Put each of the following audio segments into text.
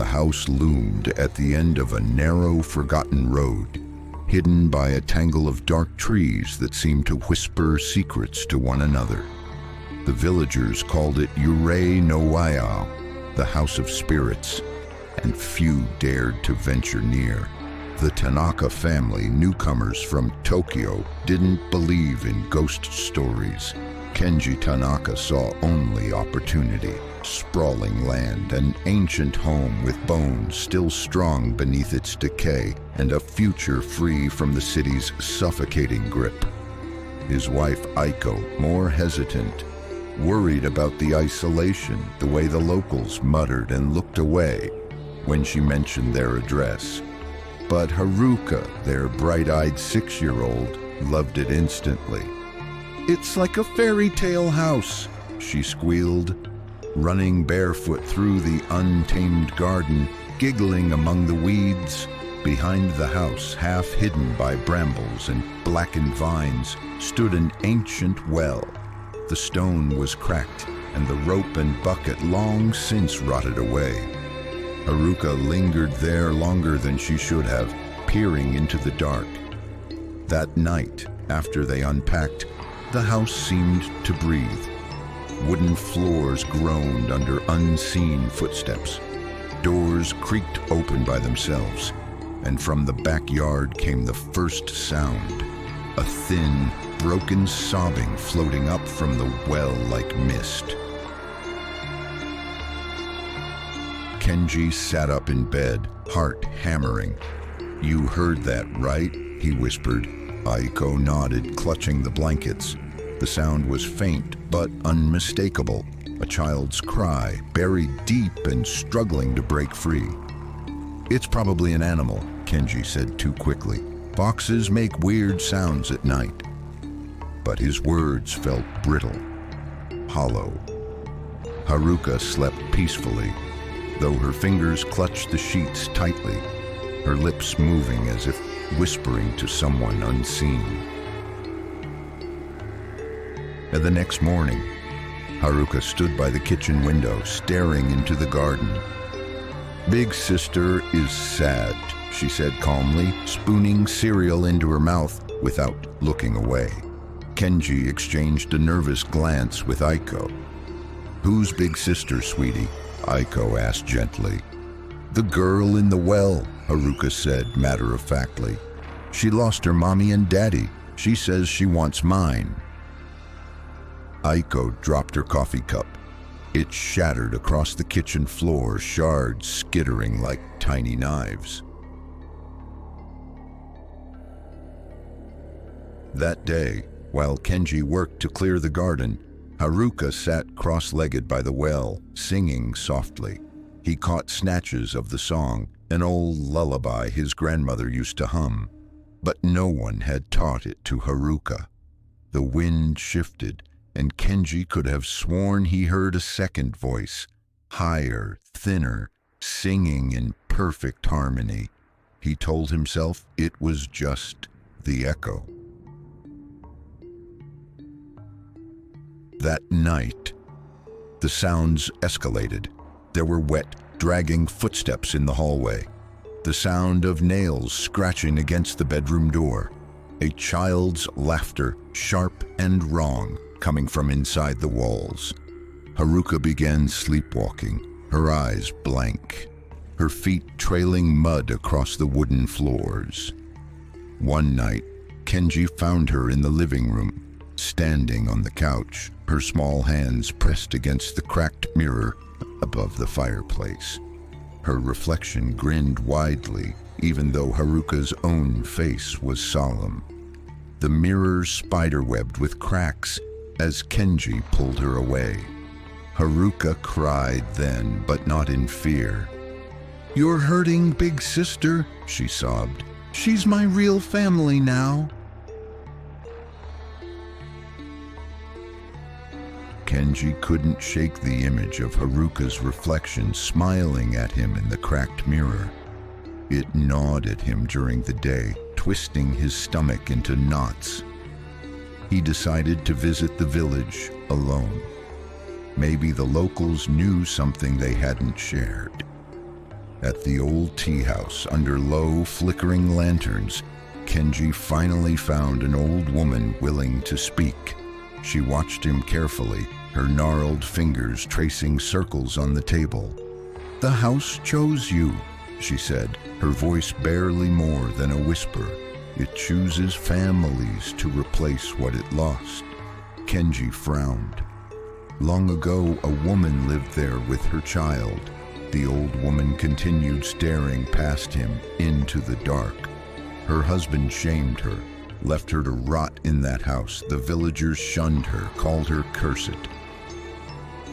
The house loomed at the end of a narrow, forgotten road, hidden by a tangle of dark trees that seemed to whisper secrets to one another. The villagers called it Yurei no Waiao, the House of Spirits, and few dared to venture near. The Tanaka family, newcomers from Tokyo, didn't believe in ghost stories. Kenji Tanaka saw only opportunity. Sprawling land, an ancient home with bones still strong beneath its decay, and a future free from the city's suffocating grip. His wife Aiko, more hesitant, worried about the isolation, the way the locals muttered and looked away when she mentioned their address. But Haruka, their bright-eyed 6-year-old, loved it instantly. "It's like a fairy tale house," she squealed, running barefoot through the untamed garden, giggling among the weeds. Behind the house, half hidden by brambles and blackened vines, stood an ancient well. The stone was cracked, and the rope and bucket long since rotted away. Haruka lingered there longer than she should have, peering into the dark. That night, after they unpacked, the house seemed to breathe. Wooden floors groaned under unseen footsteps. Doors creaked open by themselves, and from the backyard came the first sound, a thin, broken sobbing floating up from the well like mist. Kenji sat up in bed, heart hammering. "You heard that, right?" he whispered. Aiko nodded, clutching the blankets. The sound was faint but unmistakable, a child's cry, buried deep and struggling to break free. "It's probably an animal," Kenji said too quickly. "Foxes make weird sounds at night." But his words felt brittle, hollow. Haruka slept peacefully, though her fingers clutched the sheets tightly, her lips moving as if whispering to someone unseen. And the next morning, Haruka stood by the kitchen window, staring into the garden. "Big sister is sad," she said calmly, spooning cereal into her mouth without looking away. Kenji exchanged a nervous glance with Aiko. "Who's big sister, sweetie?" Aiko asked gently. "The girl in the well," Haruka said matter-of-factly. "She lost her mommy and daddy. She says she wants mine." Aiko dropped her coffee cup. It shattered across the kitchen floor, shards skittering like tiny knives. That day, while Kenji worked to clear the garden, Haruka sat cross-legged by the well, singing softly. He caught snatches of the song, an old lullaby his grandmother used to hum, but no one had taught it to Haruka. The wind shifted, and Kenji could have sworn he heard a second voice, higher, thinner, singing in perfect harmony. He told himself it was just the echo. That night, the sounds escalated. There were wet, dragging footsteps in the hallway, the sound of nails scratching against the bedroom door, a child's laughter, sharp and wrong, coming from inside the walls. Haruka began sleepwalking, her eyes blank, her feet trailing mud across the wooden floors. One night, Kenji found her in the living room, standing on the couch, her small hands pressed against the cracked mirror above the fireplace. Her reflection grinned widely, even though Haruka's own face was solemn. The mirror spiderwebbed with cracks as Kenji pulled her away. Haruka cried then, but not in fear. "You're hurting big sister," she sobbed. "She's my real family now." Kenji couldn't shake the image of Haruka's reflection smiling at him in the cracked mirror. It gnawed at him during the day, twisting his stomach into knots. He decided to visit the village alone. Maybe the locals knew something they hadn't shared. At the old tea house, under low, flickering lanterns, Kenji finally found an old woman willing to speak. She watched him carefully, her gnarled fingers tracing circles on the table. "The house chose you," she said, her voice barely more than a whisper. "It chooses families to replace what it lost." Kenji frowned. "Long ago, a woman lived there with her child." The old woman continued staring past him into the dark. Her husband shamed her, left her to rot in that house. The villagers shunned her, called her cursed.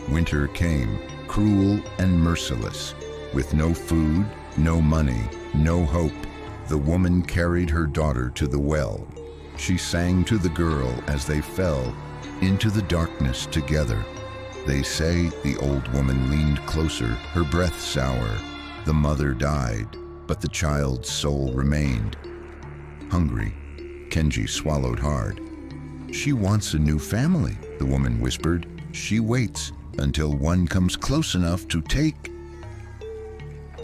Winter came, cruel and merciless. With no food, no money, no hope, the woman carried her daughter to the well. She sang to the girl as they fell into the darkness together. They say, the old woman leaned closer, her breath sour. The mother died, but the child's soul remained. Hungry, Kenji swallowed hard. "She wants a new family," the woman whispered. "She waits until one comes close enough to take."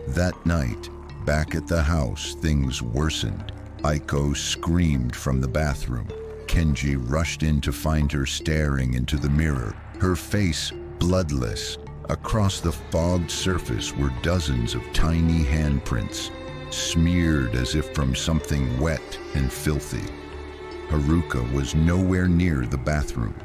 That night, back at the house, things worsened. Aiko screamed from the bathroom. Kenji rushed in to find her staring into the mirror, her face bloodless. Across the fogged surface were dozens of tiny handprints, smeared as if from something wet and filthy. Haruka was nowhere near the bathroom.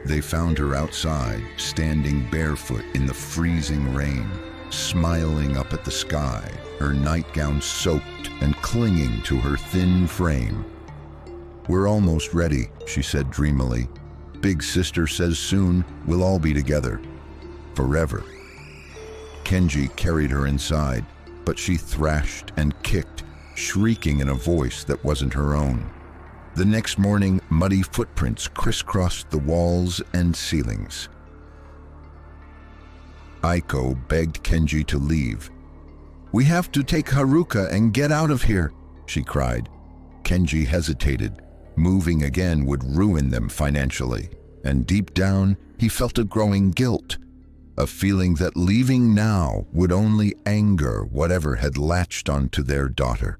They found her outside, standing barefoot in the freezing rain, smiling up at the sky, her nightgown soaked and clinging to her thin frame. "We're almost ready," she said dreamily. "Big sister says soon we'll all be together. Forever." Kenji carried her inside, but she thrashed and kicked, shrieking in a voice that wasn't her own. The next morning, muddy footprints crisscrossed the walls and ceilings. Aiko begged Kenji to leave. "We have to take Haruka and get out of here," she cried. Kenji hesitated. Moving again would ruin them financially, and deep down, he felt a growing guilt, a feeling that leaving now would only anger whatever had latched onto their daughter.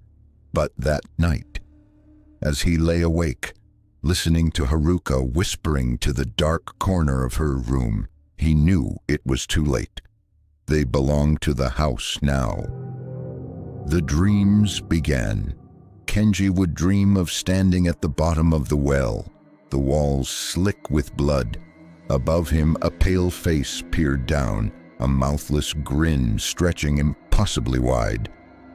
But that night, as he lay awake, listening to Haruka whispering to the dark corner of her room, he knew it was too late. They belonged to the house now. The dreams began. Kenji would dream of standing at the bottom of the well, the walls slick with blood. Above him, a pale face peered down, a mouthless grin stretching impossibly wide.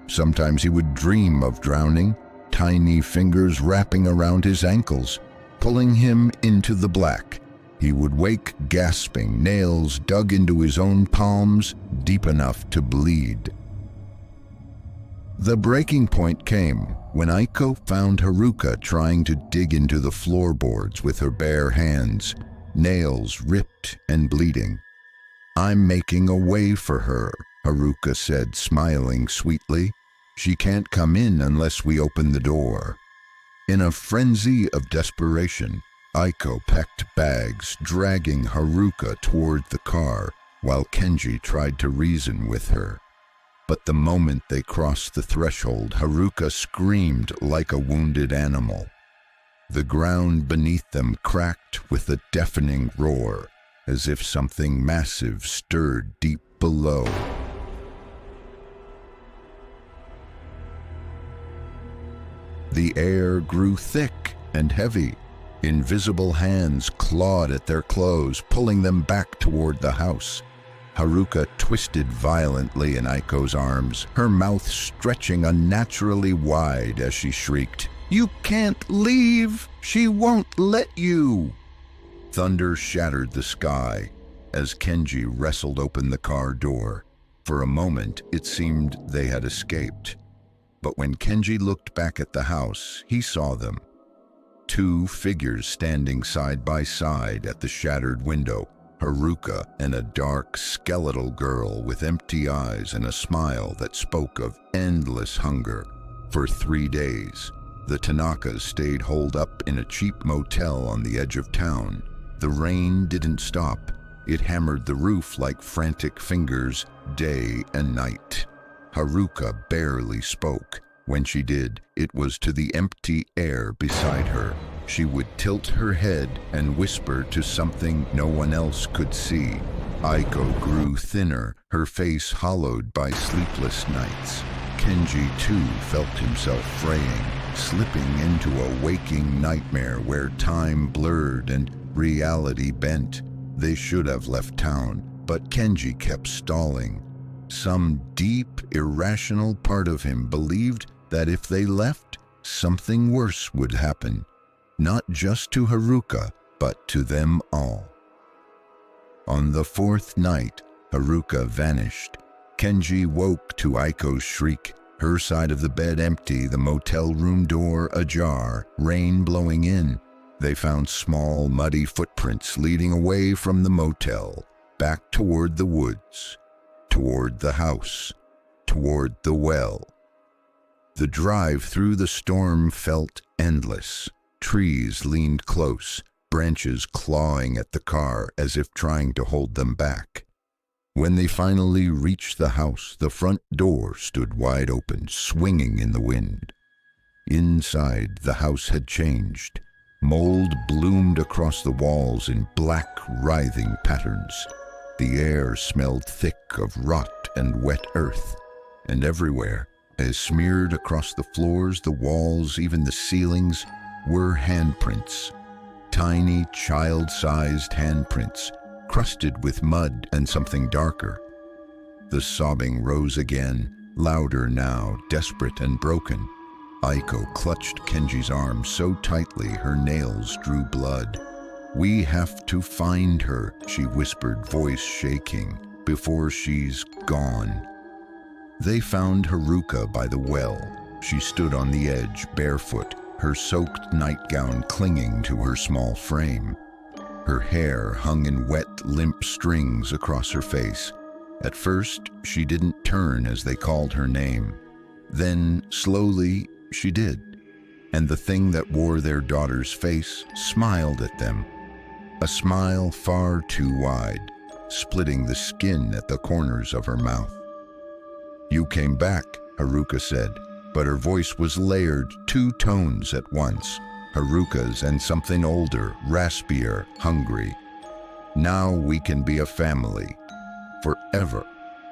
Sometimes he would dream of drowning, tiny fingers wrapping around his ankles, pulling him into the black. He would wake gasping, nails dug into his own palms, deep enough to bleed. The breaking point came when Aiko found Haruka trying to dig into the floorboards with her bare hands, nails ripped and bleeding. "I'm making a way for her," Haruka said, smiling sweetly. "She can't come in unless we open the door." In a frenzy of desperation, Aiko packed bags, dragging Haruka toward the car, while Kenji tried to reason with her. But the moment they crossed the threshold, Haruka screamed like a wounded animal. The ground beneath them cracked with a deafening roar, as if something massive stirred deep below. The air grew thick and heavy. Invisible hands clawed at their clothes, pulling them back toward the house. Haruka twisted violently in Aiko's arms, her mouth stretching unnaturally wide as she shrieked, "You can't leave! She won't let you!" Thunder shattered the sky as Kenji wrestled open the car door. For a moment, it seemed they had escaped. But when Kenji looked back at the house, he saw them. Two figures standing side by side at the shattered window, Haruka and a dark, skeletal girl with empty eyes and a smile that spoke of endless hunger. For 3 days, the Tanakas stayed holed up in a cheap motel on the edge of town. The rain didn't stop. It hammered the roof like frantic fingers, day and night. Haruka barely spoke. When she did, it was to the empty air beside her. She would tilt her head and whisper to something no one else could see. Aiko grew thinner, her face hollowed by sleepless nights. Kenji too felt himself fraying, slipping into a waking nightmare where time blurred and reality bent. They should have left town, but Kenji kept stalling. Some deep, irrational part of him believed that if they left, something worse would happen. Not just to Haruka, but to them all. On the fourth night, Haruka vanished. Kenji woke to Aiko's shriek, her side of the bed empty, the motel room door ajar, rain blowing in. They found small, muddy footprints leading away from the motel, back toward the woods, toward the house, toward the well. The drive through the storm felt endless. Trees leaned close, branches clawing at the car as if trying to hold them back. When they finally reached the house, the front door stood wide open, swinging in the wind. Inside, the house had changed. Mold bloomed across the walls in black, writhing patterns. The air smelled thick of rot and wet earth, and everywhere, as smeared across the floors, the walls, even the ceilings, were handprints. Tiny, child-sized handprints, crusted with mud and something darker. The sobbing rose again, louder now, desperate and broken. Aiko clutched Kenji's arm so tightly her nails drew blood. "We have to find her," she whispered, voice shaking, "before she's gone." They found Haruka by the well. She stood on the edge, barefoot, her soaked nightgown clinging to her small frame. Her hair hung in wet, limp strings across her face. At first, she didn't turn as they called her name. Then, slowly, she did. And the thing that wore their daughter's face smiled at them. A smile far too wide, splitting the skin at the corners of her mouth. "You came back," Haruka said, but her voice was layered 2 tones at once. Haruka's and something older, raspier, hungry. "Now we can be a family. Forever."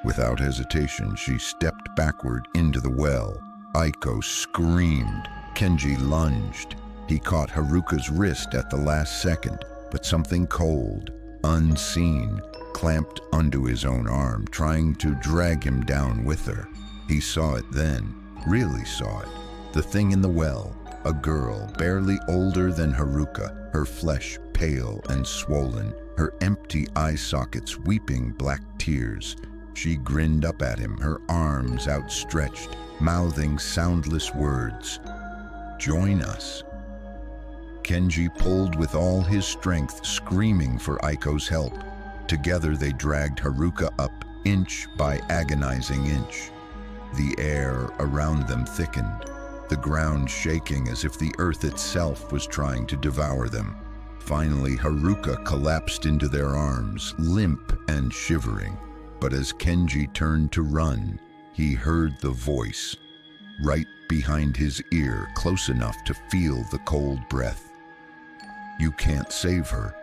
Without hesitation, she stepped backward into the well. Aiko screamed. Kenji lunged. He caught Haruka's wrist at the last second, but something cold, unseen, clamped onto his own arm, trying to drag him down with her. He saw it then, really saw it. The thing in the well, a girl barely older than Haruka, her flesh pale and swollen, her empty eye sockets weeping black tears. She grinned up at him, her arms outstretched, mouthing soundless words. "Join us." Kenji pulled with all his strength, screaming for Aiko's help. Together they dragged Haruka up, inch by agonizing inch. The air around them thickened, the ground shaking as if the earth itself was trying to devour them. Finally, Haruka collapsed into their arms, limp and shivering. But as Kenji turned to run, he heard the voice, right behind his ear, close enough to feel the cold breath. "You can't save her."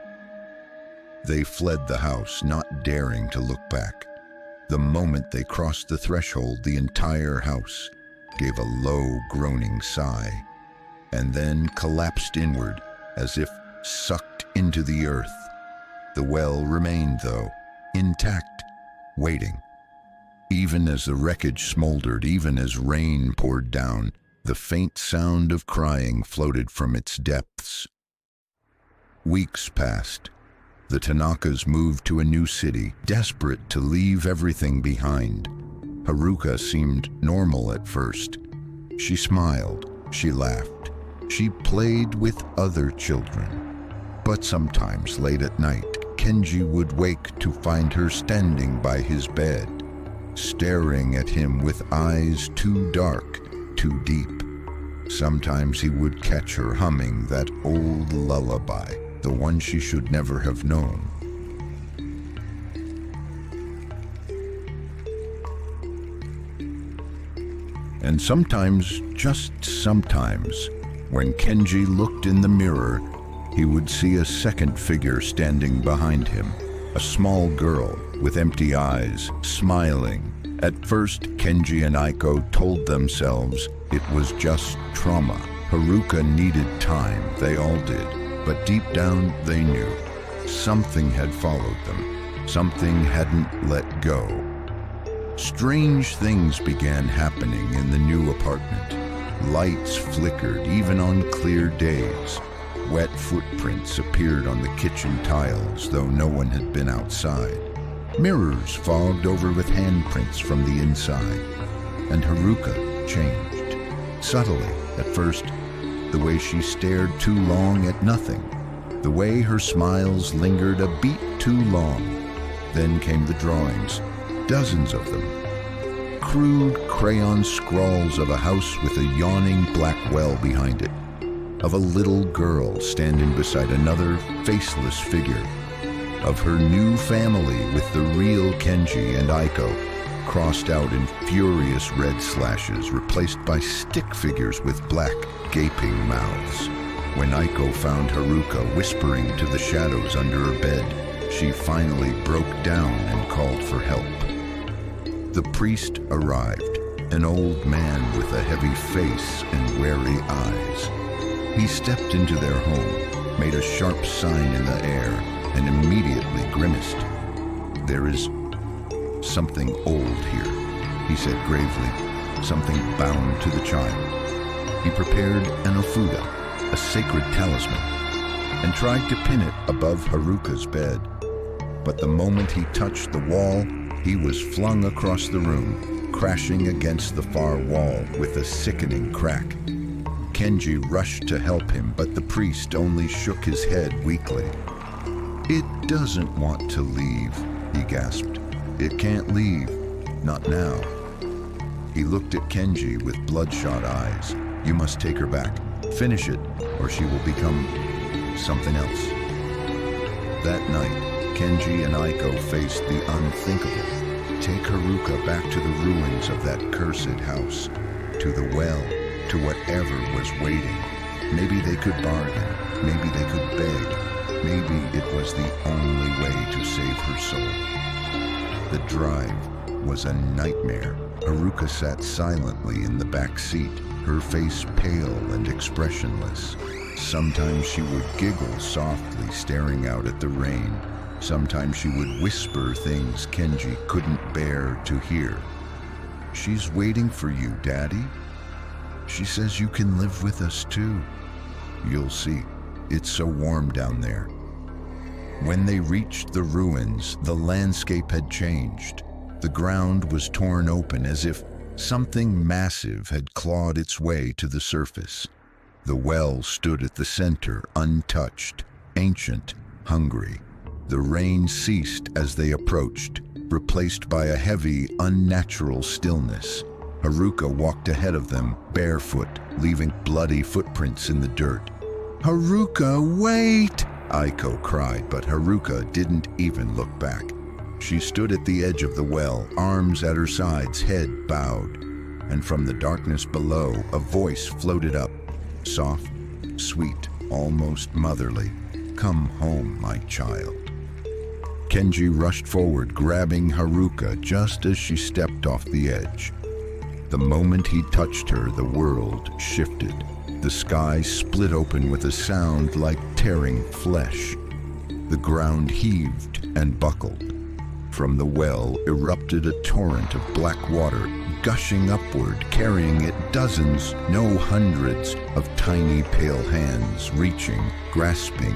They fled the house, not daring to look back. The moment they crossed the threshold, the entire house gave a low, groaning sigh, and then collapsed inward as if sucked into the earth. The well remained, though, intact, waiting. Even as the wreckage smoldered, even as rain poured down, the faint sound of crying floated from its depths. Weeks passed. The Tanakas moved to a new city, desperate to leave everything behind. Haruka seemed normal at first. She smiled, she laughed, she played with other children. But sometimes late at night, Kenji would wake to find her standing by his bed, staring at him with eyes too dark, too deep. Sometimes he would catch her humming that old lullaby, the one she should never have known. And sometimes, just sometimes, when Kenji looked in the mirror, he would see a second figure standing behind him, a small girl with empty eyes, smiling. At first, Kenji and Aiko told themselves it was just trauma. Haruka needed time, they all did. But deep down, they knew. Something had followed them. Something hadn't let go. Strange things began happening in the new apartment. Lights flickered even on clear days. Wet footprints appeared on the kitchen tiles, though no one had been outside. Mirrors fogged over with handprints from the inside. And Haruka changed. Subtly, at first, the way she stared too long at nothing. The way her smiles lingered a beat too long. Then came the drawings, dozens of them. Crude crayon scrawls of a house with a yawning black well behind it. Of a little girl standing beside another faceless figure. Of her new family with the real Kenji and Aiko, crossed out in furious red slashes, replaced by stick figures with black, gaping mouths. When Aiko found Haruka whispering to the shadows under her bed, she finally broke down and called for help. The priest arrived, an old man with a heavy face and wary eyes. He stepped into their home, made a sharp sign in the air, and immediately grimaced. "There is something old here," he said gravely, "something bound to the child." He prepared an ofuda, a sacred talisman, and tried to pin it above Haruka's bed. But the moment he touched the wall, he was flung across the room, crashing against the far wall with a sickening crack. Kenji rushed to help him, but the priest only shook his head weakly. "It doesn't want to leave," he gasped. "It can't leave. Not now." He looked at Kenji with bloodshot eyes. "You must take her back. Finish it, or she will become something else." That night, Kenji and Aiko faced the unthinkable. Take Haruka back to the ruins of that cursed house, to the well, to whatever was waiting. Maybe they could bargain. Maybe they could beg. Maybe it was the only way to save her soul. The drive was a nightmare. Haruka sat silently in the back seat, her face pale and expressionless. Sometimes she would giggle softly, staring out at the rain. Sometimes she would whisper things Kenji couldn't bear to hear. "She's waiting for you, Daddy. She says you can live with us too. You'll see. It's so warm down there." When they reached the ruins, the landscape had changed. The ground was torn open as if something massive had clawed its way to the surface. The well stood at the center, untouched, ancient, hungry. The rain ceased as they approached, replaced by a heavy, unnatural stillness. Haruka walked ahead of them, barefoot, leaving bloody footprints in the dirt. "Haruka, wait!" Aiko cried, but Haruka didn't even look back. She stood at the edge of the well, arms at her sides, head bowed. And from the darkness below, a voice floated up, soft, sweet, almost motherly. "Come home, my child." Kenji rushed forward, grabbing Haruka just as she stepped off the edge. The moment he touched her, the world shifted. The sky split open with a sound like tearing flesh. The ground heaved and buckled. From the well erupted a torrent of black water, gushing upward, carrying it dozens, no hundreds, of tiny pale hands, reaching, grasping.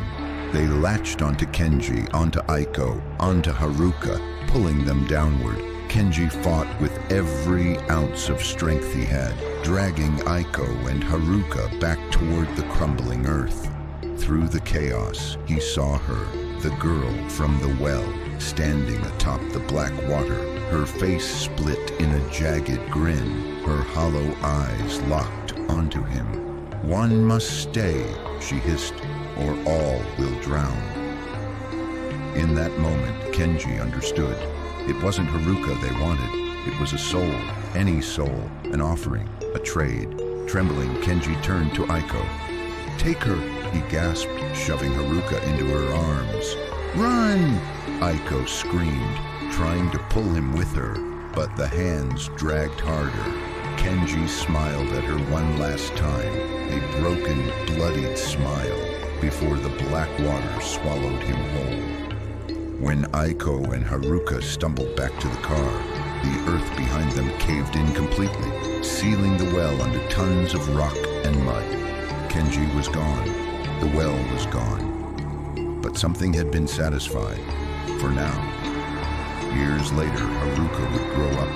They latched onto Kenji, onto Aiko, onto Haruka, pulling them downward. Kenji fought with every ounce of strength he had, dragging Aiko and Haruka back toward the crumbling earth. Through the chaos, he saw her, the girl from the well, standing atop the black water, her face split in a jagged grin, her hollow eyes locked onto him. "One must stay," she hissed, "or all will drown." In that moment, Kenji understood. It wasn't Haruka they wanted. It was a soul, any soul, an offering. A trade. Trembling, Kenji turned to Aiko. "Take her," he gasped, shoving Haruka into her arms. "Run!" Aiko screamed, trying to pull him with her, but the hands dragged harder. Kenji smiled at her one last time, a broken, bloodied smile, before the black water swallowed him whole. When Aiko and Haruka stumbled back to the car, the earth behind them caved in completely, sealing the well under tons of rock and mud. Kenji was gone. The well was gone. But something had been satisfied, for now. Years later, Haruka would grow up,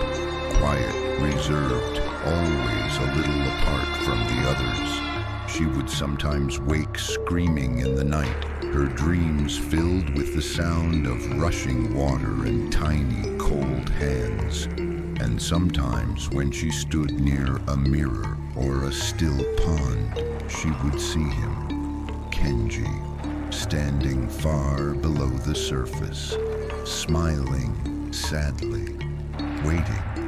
quiet, reserved, always a little apart from the others. She would sometimes wake screaming in the night, her dreams filled with the sound of rushing water and tiny, cold hands. And sometimes, when she stood near a mirror or a still pond, she would see him, Kenji, standing far below the surface, smiling sadly, waiting.